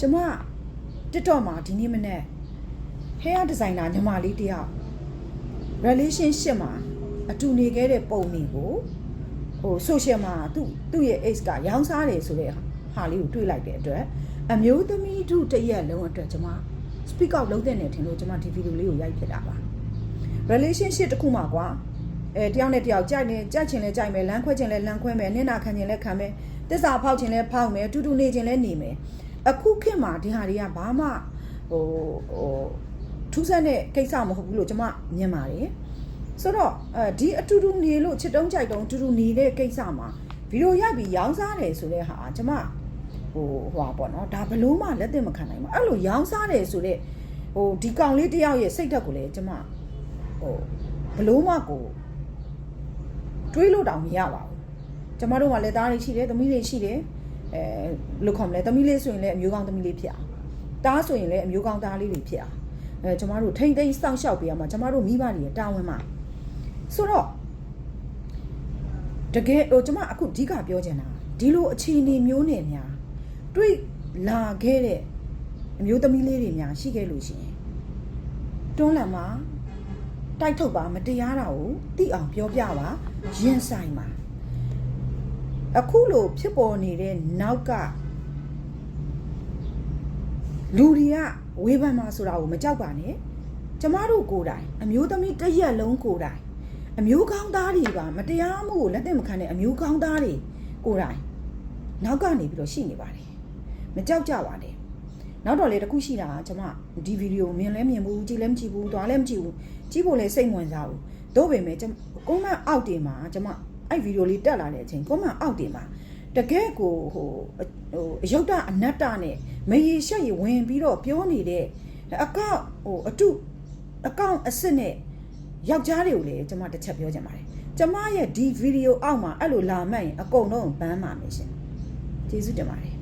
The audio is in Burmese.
ကျမ TikTok မှာဒီနေ့မနေ့ hair designer ညီမလေးတယောက် relationship မှာအတူနေခဲ့တဲ့ပုံတွေကိုsocial မှာသူ့ရဲ့ ex ကရောင်းစားတယ်ဆိုတဲ့ဟာလေးကိုတွေ့လိုက်တဲ့အတွက်အမျိုးသမီးတို့တရက်လုံးအတွက်ကျမ speak out လုပ်တဲ့နေထင်လို့ကျမဒီဗီဒီယိုလေးကိုရိုက်ဖြစ်တာပါ relationship တစ်ခုမှာကွာတယောက်နဲ့တယောက်ကြိုက်ချင်လဲကြိုက်မယ်လမ်းခွဲချင်လဲလမ်းခွဲမယ်နင့်နာခံချင်လဲခံမယ်သစ္စာဖောက်ချင်လဲဖောက်မယ်တူတူနေချင်လဲနေမယ်အခုခေတ်မှာဒီဟာတွေကဘာမှထူးဆန်းတဲ့ကိစ္စမဟုတ်ဘူးလို့ကျမမြင်ပါတယ်ဆိုတော့ဒီအတူတူနေလို့ချစ်တုံးကြိုက်တုံးအတူတူနေတဲ့ကိစ္စမှာဗီဒီယိုရိုက်ပြီးရောင်းစားတယ်ဆိုတဲ့ဟာကျမဟိုပေါ့နော်ဒါဘလို့မှလက်သင့်မခံနိုင်ဘူးအဲ့လိုရောင်းစားတယ်ဆိုတဲ့ဒီကောင်လေးတယောက်ရဲ့စိတ်ဓာတ်ကိုလည်းကျမဘလို့မှကိုတွေးလို့တောင်မရပါဘူးကျမတို့ကလည်းသားတွေရှိတယ်သမီးတွေရှိတယ်လို့ခေါ်မလဲသမီးလေးဆိုရင်လည်းအမျိုးကောင်းသမီးလေးဖြစ်အောင်တားဆိုရင်လည်းအမျိုးကောင်းသားလေးတွေဖြစ်အောင်ကျမတို့ထိမ့်သိမ်းစောင့်ရှောက်ပေးရမှာကျမတို့မိဘတွေတာဝန်မှာဆိုတော့တကယ်ကျမအခုအဓိကပြောချင်တာဒီလိုအခြေအနေမျိုးနဲ့များတွေ့လာခဲ့တဲ့အမျိုးသမီးလေးတွေများရှိခဲ့လို့ရှိရင်တွန်းလှန်မှာတိုက်ထုတ်ပါမတရားတာကိုသိအောင်ပြောပြပါရင်ဆိုင်ပါအခုလိုဖြစ်ပေါ်နေတဲ့နောက်ကလူတွေကဝေဖန်မှာဆိုတာကိုမကြောက်ပါနဲ့ကျမတို့ကိုယ်တိုင်အမျိုးသမီးတစ်ရက်လုံးကိုယ်တိုင်အမျိုးကောင်းသားတွေပါမတရားမှုကိုလက်သင့်မခံတဲ့အမျိုးကောင်းသားတွေကိုယ်တိုင်နောက်ကနေပြီးတော့ရှိနေပါတယ်မကြောက်ကြပါနဲ့နောက်တော့လေတခုရှိတာကျမဒီဗီဒီယိုမြင်လဲမြင်ဘူးကြည့်လဲမကြည့်ဘူးသွားလဲမကြည့်ဘူးကြည့်ဖို့လဲစိတ်ဝင်စားဘူးတို့ပေမဲ့ကွန်မန့်အောက်တင်မှာကျမအဲ့ဗီဒီယိုလေးတက်လာတဲ့အချိန်ကွန်မန့်အောက်တင်မှာတကယ်ကိုအယုတ်တအနတ္တနဲ့မရေရှက်ရဝင်ပြီးတော့ပြောနေတဲ့အကောင့်အကောင့်အစ်စ်နဲ့ယောက်ျားတွေကိုလည်းကျမတစ်ချက်ပြောချင်ပါတယ်ကျမရဲ့ဒီဗီဒီယိုအောက်မှာအဲ့လိုလာမှတ်ရင်အကုန်လုံးဘန်းပါမယ်ရှင်ကျေးဇူးတင်ပါတယ်